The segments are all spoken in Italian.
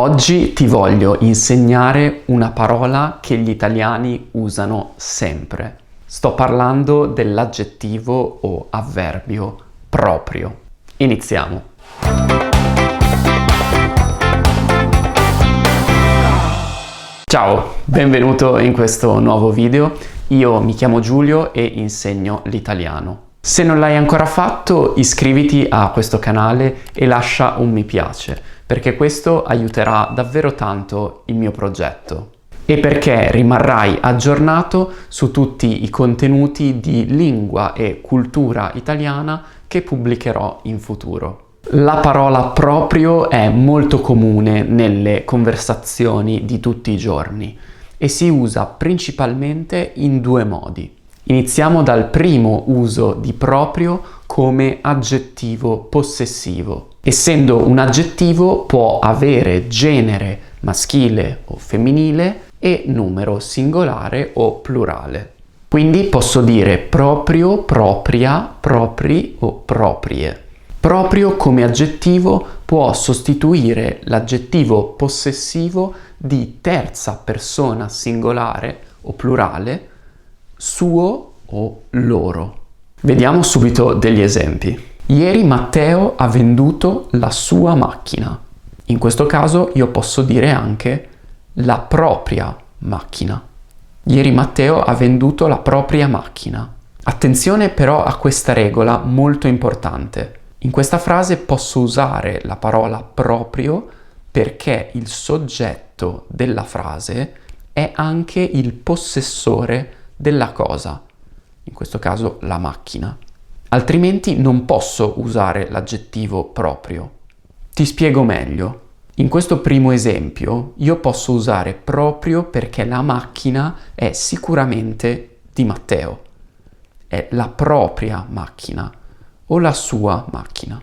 Oggi ti voglio insegnare una parola che gli italiani usano sempre. Sto parlando dell'aggettivo o avverbio proprio. Iniziamo. Ciao, benvenuto in questo nuovo video. Io mi chiamo Giulio e insegno l'italiano. Se non l'hai ancora fatto, iscriviti a questo canale e lascia un mi piace, perché questo aiuterà davvero tanto il mio progetto e perché rimarrai aggiornato su tutti i contenuti di lingua e cultura italiana che pubblicherò in futuro. La parola proprio è molto comune nelle conversazioni di tutti i giorni e si usa principalmente in due modi. Iniziamo dal primo uso di proprio come aggettivo possessivo. Essendo un aggettivo può avere genere maschile o femminile e numero singolare o plurale. Quindi posso dire proprio, propria, propri o proprie. Proprio come aggettivo può sostituire l'aggettivo possessivo di terza persona singolare o plurale, suo o loro. Vediamo subito degli esempi. Ieri Matteo ha venduto la sua macchina. In questo caso io posso dire anche la propria macchina. Ieri Matteo ha venduto la propria macchina. Attenzione però a questa regola molto importante. In questa frase posso usare la parola proprio perché il soggetto della frase è anche il possessore della cosa, in questo caso la macchina. Altrimenti non posso usare l'aggettivo proprio. Ti spiego meglio. In questo primo esempio io posso usare proprio perché la macchina è sicuramente di Matteo. È la propria macchina o la sua macchina.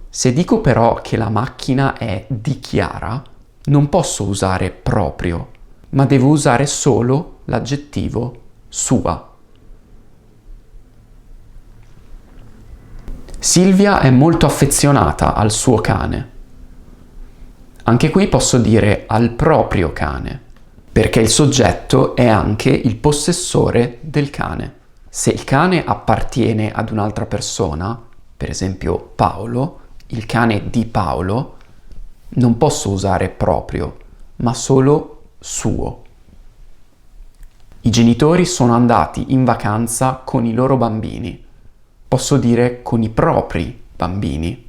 Se dico però che la macchina è di Chiara, non posso usare proprio, ma devo usare solo l'aggettivo sua. Silvia è molto affezionata al suo cane. Anche qui posso dire al proprio cane, perché il soggetto è anche il possessore del cane. Se il cane appartiene ad un'altra persona, per esempio Paolo, il cane di Paolo, non posso usare proprio, ma solo suo. I genitori sono andati in vacanza con i loro bambini. Posso dire con i propri bambini.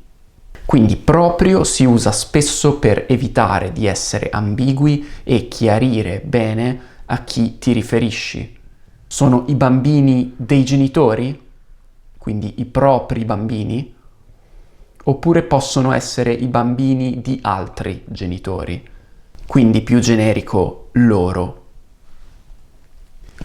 Quindi proprio si usa spesso per evitare di essere ambigui e chiarire bene a chi ti riferisci. Sono i bambini dei genitori? Quindi i propri bambini? Oppure possono essere i bambini di altri genitori? Quindi più generico loro.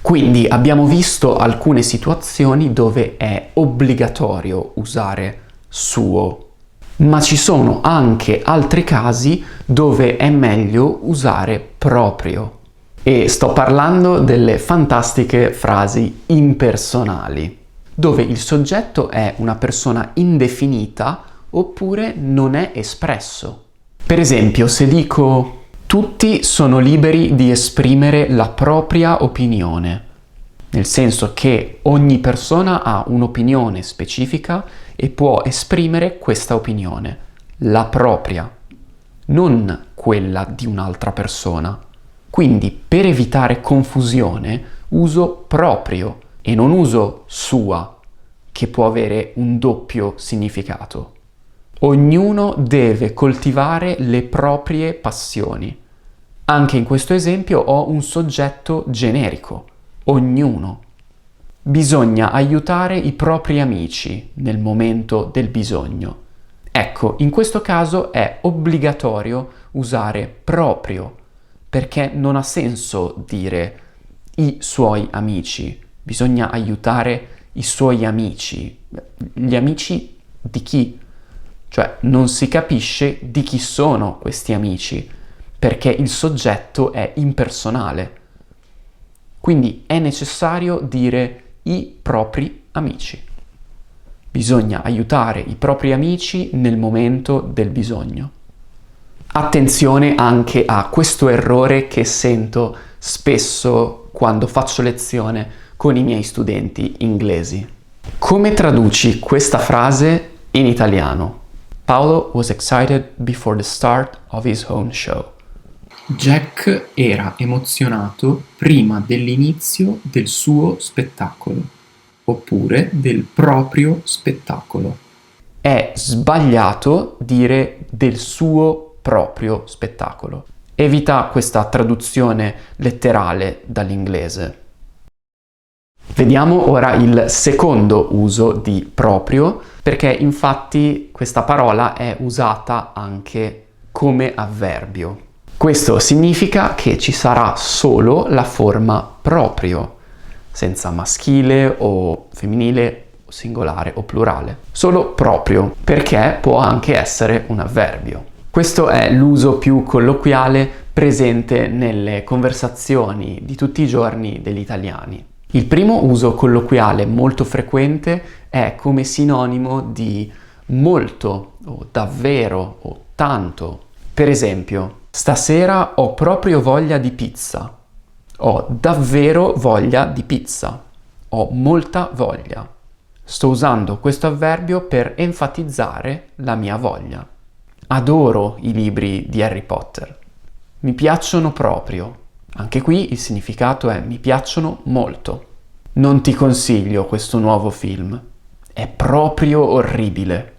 Quindi abbiamo visto alcune situazioni dove è obbligatorio usare suo, ma ci sono anche altri casi dove è meglio usare proprio. E sto parlando delle fantastiche frasi impersonali, dove il soggetto è una persona indefinita oppure non è espresso. Per esempio, se dico tutti sono liberi di esprimere la propria opinione, nel senso che ogni persona ha un'opinione specifica e può esprimere questa opinione, la propria, non quella di un'altra persona. Quindi per evitare confusione uso proprio e non uso sua, che può avere un doppio significato. Ognuno deve coltivare le proprie passioni. Anche in questo esempio ho un soggetto generico, ognuno. Bisogna aiutare i propri amici nel momento del bisogno. Ecco, in questo caso è obbligatorio usare proprio, perché non ha senso dire i suoi amici. Bisogna aiutare i suoi amici. Gli amici di chi? Cioè non si capisce di chi sono questi amici, perché il soggetto è impersonale. Quindi è necessario dire i propri amici. Bisogna aiutare i propri amici nel momento del bisogno. Attenzione anche a questo errore che sento spesso quando faccio lezione con i miei studenti inglesi. Come traduci questa frase in italiano? Paolo was excited before the start of his own show. Jack era emozionato prima dell'inizio del suo spettacolo, oppure del proprio spettacolo. È sbagliato dire del suo proprio spettacolo. Evita questa traduzione letterale dall'inglese. Vediamo ora il secondo uso di proprio, perché infatti questa parola è usata anche come avverbio. Questo significa che ci sarà solo la forma proprio, senza maschile o femminile, o singolare o plurale. Solo proprio, perché può anche essere un avverbio. Questo è l'uso più colloquiale presente nelle conversazioni di tutti i giorni degli italiani. Il primo uso colloquiale molto frequente è come sinonimo di molto o davvero o tanto. Per esempio, stasera ho proprio voglia di pizza. Ho davvero voglia di pizza. Ho molta voglia. Sto usando questo avverbio per enfatizzare la mia voglia. Adoro i libri di Harry Potter. Mi piacciono proprio. Anche qui il significato è mi piacciono molto. Non ti consiglio questo nuovo film. È proprio orribile.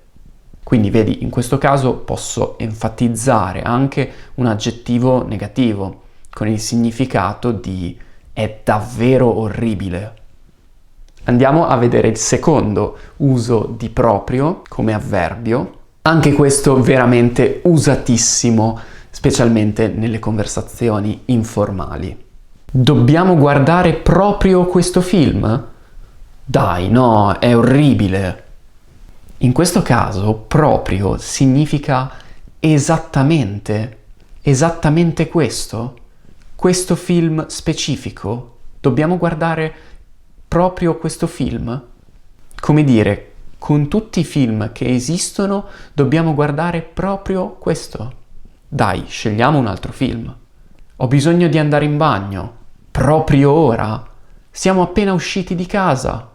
Quindi vedi, in questo caso posso enfatizzare anche un aggettivo negativo con il significato di è davvero orribile. Andiamo a vedere il secondo uso di proprio come avverbio. Anche questo veramente usatissimo, specialmente nelle conversazioni informali. Dobbiamo guardare proprio questo film? Dai, no, è orribile. In questo caso, proprio significa esattamente questo film specifico. Dobbiamo guardare proprio questo film? Come dire, con tutti i film che esistono dobbiamo guardare proprio questo. Dai, scegliamo un altro film. Ho bisogno di andare in bagno. Proprio ora? Siamo appena usciti di casa.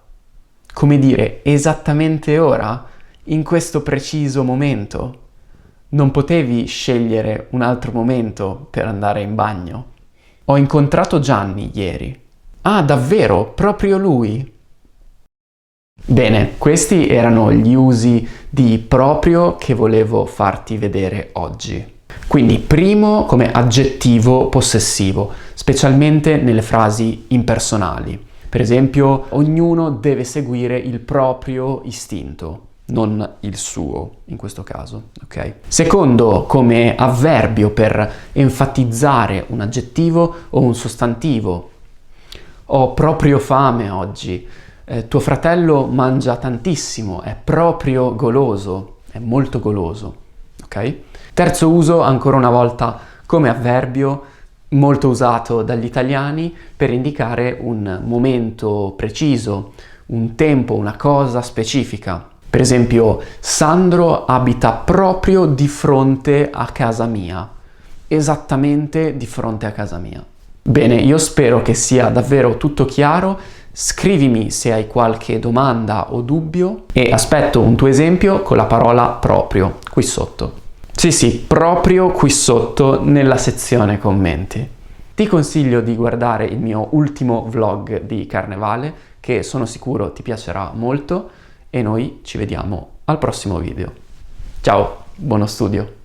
Come dire, esattamente ora? In questo preciso momento? Non potevi scegliere un altro momento per andare in bagno? Ho incontrato Gianni ieri. Ah, davvero? Proprio lui? Bene, questi erano gli usi di proprio che volevo farti vedere oggi. Quindi primo come aggettivo possessivo, specialmente nelle frasi impersonali. Per esempio, ognuno deve seguire il proprio istinto, non il suo in questo caso, ok? Secondo come avverbio per enfatizzare un aggettivo o un sostantivo. Ho proprio fame oggi. Tuo fratello mangia tantissimo, è proprio goloso, è molto goloso, ok? Terzo uso, ancora una volta, come avverbio, molto usato dagli italiani per indicare un momento preciso, un tempo, una cosa specifica. Per esempio, Sandro abita proprio di fronte a casa mia, esattamente di fronte a casa mia. Bene, io spero che sia davvero tutto chiaro. Scrivimi se hai qualche domanda o dubbio e aspetto un tuo esempio con la parola proprio qui sotto. Sì, proprio qui sotto nella sezione commenti. Ti consiglio di guardare il mio ultimo vlog di Carnevale, che sono sicuro ti piacerà molto, e noi ci vediamo al prossimo video. Ciao, buono studio!